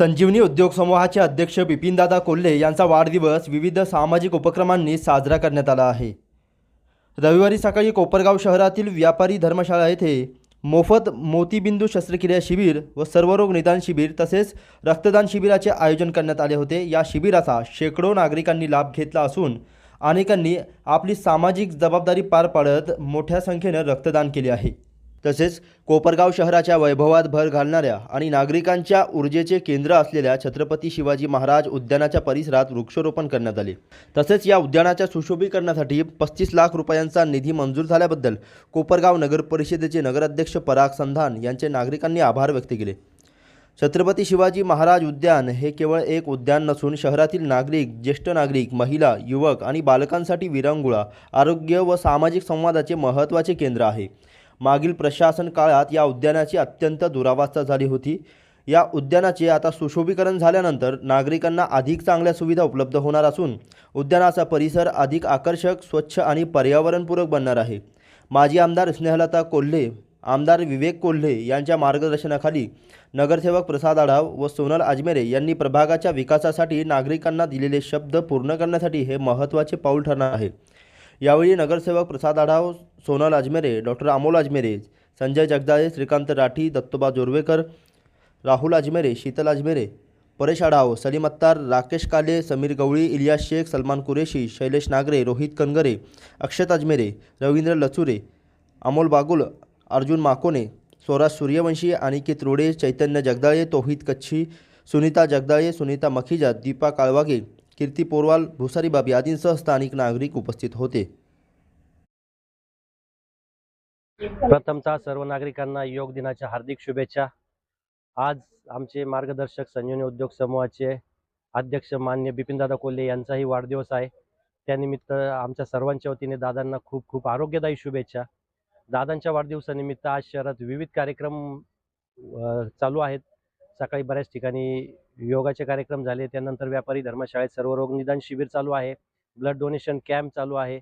संजीवनी उद्योग समूहाचे अध्यक्ष बिपिनदादा कोल्हे यांचा वाढदिवस विविध सामाजिक उपक्रमांनी साजरा करण्यात आला आहे। रविवारी सकाळी कोपरगाव शहरातील व्यापारी धर्मशाळा येथे मोफत मोतीबिंदू शस्त्रक्रिया शिबिर व सर्वरोग निदान शिबिर तसेच रक्तदान शिबिराचे आयोजन करण्यात आले होते। या शिबिराचा शेकडो नागरिकांनी लाभ घेतला असून अनेकांनी आपली सामाजिक जबाबदारी पार पाडत मोठ्या संख्येने रक्तदान केले आहे। तसेच कोपरगाव शहराच्या वैभवात भर घालणाऱ्या आणि नागरिकांच्या ऊर्जेचे केंद्र असलेल्या छत्रपती शिवाजी महाराज उद्यानाच्या परिसरात वृक्षारोपण करण्यात आले। तसेच या उद्यानाच्या सुशोभीकरणासाठी 35 लाख रुपयांचा निधी मंजूर झाल्याबद्दल कोपरगाव नगर परिषदेचे नगराध्यक्ष पराग संधान यांचे नागरिकांनी आभार व्यक्त केले। छत्रपती शिवाजी महाराज उद्यान हे केवळ एक उद्यान नसून शहरातील नागरिक, ज्येष्ठ नागरिक, महिला, युवक आणि बालकांसाठी विरंगुळा, आरोग्य व सामाजिक संवादाचे महत्त्वाचे केंद्र आहे। मागील प्रशासन काळात या उद्यानाची अत्यंत दुरावस्था झाली होती। या उद्यानाचे आता सुशोभीकरण झाल्यानंतर नागरिकांना अधिक चांगल्या सुविधा उपलब्ध होणार असून उद्यानाचा परिसर अधिक आकर्षक, स्वच्छ आणि पर्यावरणपूरक बनणार आहे। माजी आमदार स्नेहलता कोल्हे, आमदार विवेक कोल्हे यांच्या मार्गदर्शनाखाली नगरसेवक प्रसाद आढाव व सोनल अजमेरे यांनी प्रभागाच्या विकासासाठी नागरिकांना दिलेले शब्द पूर्ण करण्यासाठी हे महत्त्वाचे पाऊल ठरणार आहे। यावेळी नगरसेवक प्रसाद आढाव, सोनल अजमेरे, डॉक्टर अमोल अजमेरे, संजय जगदाळे, श्रीकांत राठी, दत्तोबा जोरवेकर, राहुल अजमेरे, शीतल अजमेरे, परेश आढाव, सलीम अत्तार, राकेश काले, समीर गवळी, इलियास शेख, सलमान कुरेशी, शैलेश नागरे, रोहित कनगरे, अक्षत अजमेरे, रवींद्र लचुरे, अमोल बागुल, अर्जुन माकोने, स्वराज सूर्यवंशी, अनिकेत रोडे, चैतन्य जगदाळे, तौहीद कच्छी, सुनीता जगदाळे, सुनीता मखीजा, दीपा काळवागे, कीर्ती पोरवाल, भुसारी बाबी आदींसह स्थानिक नागरिक उपस्थित होते। प्रथमतः सर्व नागरिकांना योग दिनाच्या हार्दिक शुभेच्छा। आज आमचे मार्गदर्शक संजीवनी उद्योग समूहाचे अध्यक्ष माननीय बिपिनदादा कोल्हे यांचाही वाढदिवस आहे। त्यानिमित्त आमच्या सर्वांच्या वतीने दादांना खूप खूप आरोग्यदायी शुभेच्छा। दादांच्या वाढदिवसानिमित्त आज शहरात विविध कार्यक्रम चालू आहेत। सकाळी बऱ्याच ठिकाणी योगाचे कार्यक्रम झाले, त्यानंतर व्यापारी धर्मशाळेत सर्वरोग निदान शिबिर चालू आहे, ब्लड डोनेशन कॅम्प चालू आहे,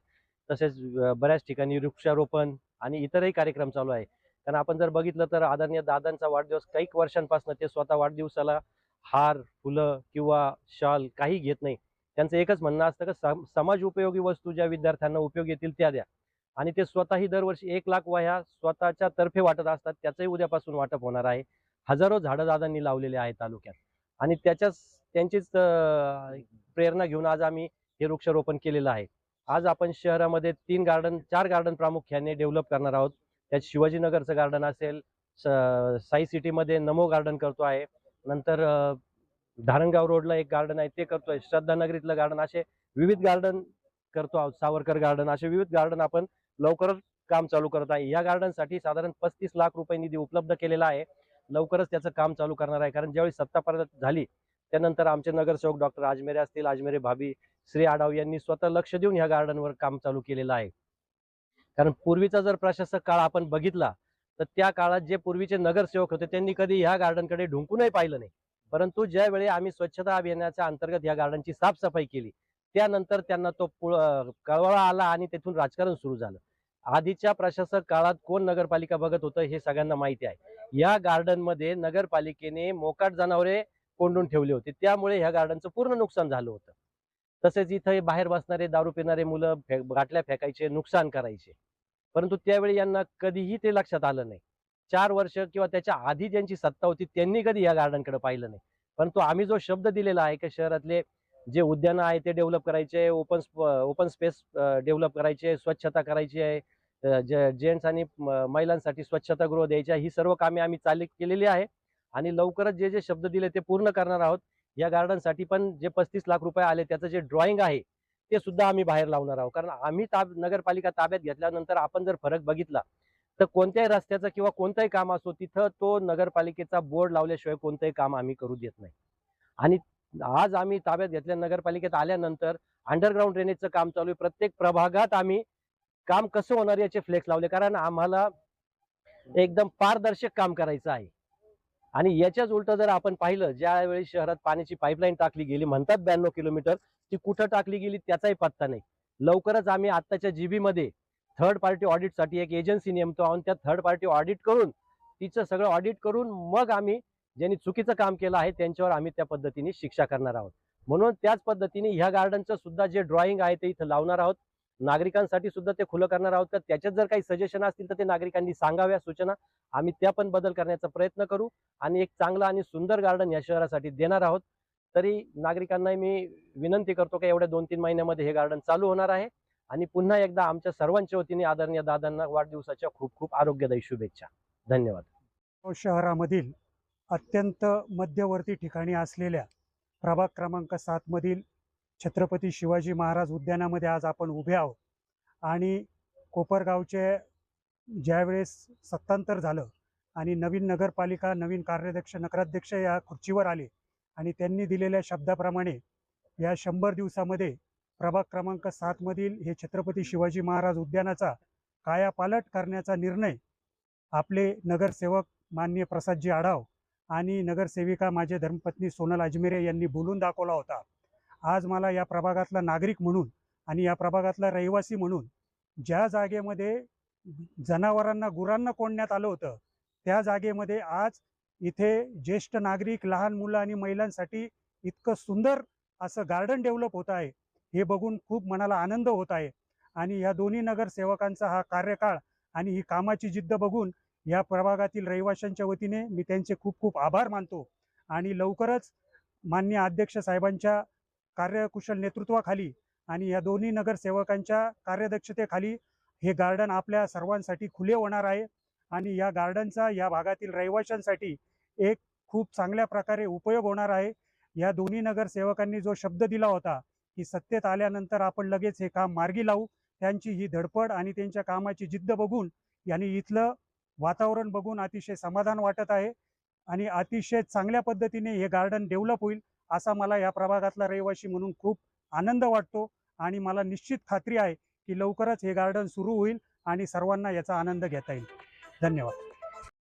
तसेच बऱ्याच ठिकाणी वृक्षारोपण आणि इतरही कार्यक्रम चालू आहे। कारण आपण जर बघितलं तर आदरणीय दादांचा वाढदिवस काही वर्षांपासून ते स्वतः वाढदिवसाला हार, फुलं किंवा शॉल काही घेत नाही। त्यांचं एकच म्हणणं असतं की समाज उपयोगी वस्तू ज्या विद्यार्थ्यांना उपयोग येतील त्या द्या, आणि ते स्वतःही दरवर्षी 1 लाख वह्या स्वतःच्या तर्फे वाटत असतात। त्याचंही उद्यापासून वाटप होणार आहे। हजारो झाडं दादांनी लावलेले आहेत तालुक्यात, आणि त्यांचीच प्रेरणा घेऊन आज आम्ही हे वृक्षारोपण केलेलं आहे। आज आपण शहरामध्ये 4 गार्डन प्रामुख्याने डेव्हलप करणार आहोत। त्यात शिवाजीनगरचं गार्डन असेल, साई सिटीमध्ये नमो गार्डन करतो आहे, नंतर धारणगाव रोडला एक गार्डन आहे ते करतोय, श्रद्धानगरीतलं गार्डन, असे विविध गार्डन करतो आहोत, सावरकर गार्डन, असे विविध गार्डन आपण लवकरच काम चालू करत आहे। या गार्डनसाठी साधारण 35 लाख रुपये निधी उपलब्ध केलेला आहे। लवकरच त्याचं काम चालू करणार आहे, कारण ज्यावेळी सत्ता परत झाली त्यानंतर आमचे नगरसेवक डॉक्टर अजमेरे असतील, अजमेरे भाभी, श्री आढाव यांनी स्वतः लक्ष देऊन ह्या गार्डनवर काम चालू केलेलं आहे। कारण पूर्वीचा जर प्रशासक काळ आपण बघितला तर त्या काळात जे पूर्वीचे नगरसेवक होते त्यांनी कधी ह्या गार्डनकडे ढुंकूनही पाहिलं नाही, परंतु ज्यावेळी आम्ही स्वच्छता अभियानाच्या अंतर्गत ह्या गार्डनची साफसफाई केली त्यानंतर त्यांना तो कळवळा आला आणि तेथून राजकारण सुरू झालं। आधीच्या प्रशासक काळात कोण नगरपालिका बघत होतं हे सगळ्यांना माहिती आहे। या गार्डन मध्ये नगरपालिकेने मोकाट जनावरे कोंडून ठेवले होते, त्यामुळे ह्या गार्डनचं पूर्ण नुकसान झालं होतं। तसेच इथे बाहेर बसणारे दारू पिणारे मुलं बाटल्या फेकायचे, नुकसान करायचे, परंतु त्यावेळी यांना कधीही ते लक्षात आलं नाही। 4 वर्ष किंवा त्याच्या आधी ज्यांची सत्ता होती त्यांनी कधी या गार्डनकडे पाहिलं नाही, परंतु आम्ही जो शब्द दिलेला आहे की शहरातले जे उद्यानं आहे ते डेव्हलप करायचे, ओपन स्पेस डेव्हलप करायचे, स्वच्छता करायची आहे, जेंट्स आणि महिलांसाठी स्वच्छतागृह द्यायचे, ही सर्व कामे आम्ही चालू केलेली आहे आणि लवकरच जे शब्द दिले ते पूर्ण करणार आहोत। या गार्डनसाठी पण जे 35 लाख रुपये आले त्याचं जे ड्रॉइंग आहे ते सुद्धा आम्ही बाहेर लावणार आहोत। कारण आम्ही नगरपालिका ताब्यात घेतल्यानंतर आपण जर फरक बघितला तर कोणत्याही रस्त्याचं किंवा कोणतंही काम असो तिथं तो नगरपालिकेचा बोर्ड लावल्याशिवाय कोणतंही काम आम्ही करू देत नाही। आणि आज आम्ही ताब्यात घेतल्या नगरपालिकेत आल्यानंतर अंडरग्राउंड ड्रेनेजचं काम चालू आहे। प्रत्येक प्रभागात आम्ही काम कसं होणार याचे फ्लेक्स लावले, कारण आम्हाला एकदम पारदर्शक काम करायचं आहे। आणि याच्याच उलट जर आपण पाहिलं, ज्यावेळी शहरात पाण्याची पाईपलाईन टाकली गेली, म्हणतात 92 किलोमीटर, ती कुठं टाकली गेली त्याचाही पत्ता नाही। लवकरच आम्ही आत्ताच्या जीबी मध्ये थर्ड पार्टी ऑडिटसाठी एक एजन्सी नेमतो आहोत। त्या थर्ड पार्टी ऑडिट करून तिचं सगळं ऑडिट करून मग आम्ही ज्यांनी चुकीचं काम केलं आहे त्यांच्यावर आम्ही त्या पद्धतीने शिक्षा करणार आहोत. म्हणून त्याच पद्धतीने ह्या गार्डनचं सुद्धा जे ड्रॉइंग आहे ते इथं लावणार आहोत. नागरिकांसाठी सुद्धा ते खुलं करणार आहोत. तर त्याच्यात जर काही सजेशन असतील तर ते नागरिकांनी सांगाव्या, सूचना. आम्ही त्या पण बदल करण्याचा प्रयत्न करू आणि एक चांगलं आणि सुंदर गार्डन या शहरासाठी देणार आहोत. तरी नागरिकांना मी विनंती करतो की एवढ्या 2-3 महिन्यामध्ये हे गार्डन चालू होणार आहे. आणि पुन्हा एकदा आमच्या सर्वांच्या वतीने आदरणीय दादांना वाढदिवसाच्या खूप खूप आरोग्यदायी शुभेच्छा. धन्यवाद. शहरामधील अत्यंत मध्यवर्ती ठिकाणी असलेल्या प्रभाग क्रमांक 7 मधील छत्रपती शिवाजी महाराज उद्यानामध्ये आज आपण उभे आहोत. आणि कोपरगावचे ज्यावेळेस सत्तांतर झालं आणि नवीन नगरपालिका, नवीन कार्याध्यक्ष, नगराध्यक्ष या खुर्चीवर आले आणि त्यांनी दिलेल्या शब्दाप्रमाणे या 100 दिवसामध्ये प्रभाग क्रमांक 7 मधील हे छत्रपती शिवाजी महाराज उद्यानाचा कायापालट करण्याचा निर्णय आपले नगरसेवक माननीय प्रसादजी आढाव आणि नगरसेविका माझे धर्मपत्नी सोनल अजमेरे यांनी बोलून दाखवला होता. आज मला या प्रभागातला नागरिक म्हणून आणि या प्रभागातला रहिवासी म्हणून ज्या जागेमध्ये जनावरांना, गुरांना कोंडण्यात आलं होतं त्या जागेमध्ये आज इथे ज्येष्ठ नागरिक, लहान मुलं आणि महिलांसाठी इतकं सुंदर असं गार्डन डेव्हलप होत आहे हे बघून खूप मनाला आनंद होत आहे. आणि या दोन्ही नगरसेवकांचा हा कार्यकाळ आणि ही कामाची जिद्द बघून या प्रभागातील रहिवाशांच्या वतीने मी त्यांचे खूप खूप आभार मानतो. आणि लवकरच माननीय अध्यक्ष साहेबांच्या कार्यकुशल नेतृत्वाखाली आणि या दोन्ही नगरसेवकांच्या कार्यदक्षतेखाली हे गार्डन आपल्या सर्वांसाठी खुले होणार आहे. आणि या गार्डनचा या भागातील रहिवाशांसाठी एक खूप चांगल्या प्रकारे उपयोग होणार आहे. या दोन्ही नगरसेवकांनी जो शब्द दिला होता की सत्तेत आल्यानंतर आपण लगेच हे काम मार्गी लावू, त्यांची ही धडपड आणि त्यांच्या कामाची जिद्द बघून यांनी इथलं वातावरण बघून अतिशय समाधान वाटत आहे. आणि अतिशय चांगल्या पद्धतीने हे गार्डन डेव्हलप होईल असा मला या प्रभागातला रहिवासी म्हणून खूप आनंद वाटतो. आणि मला निश्चित खात्री आहे की लवकरच हे गार्डन सुरू होईल आणि सर्वांना याचा आनंद घेता येईल. धन्यवाद.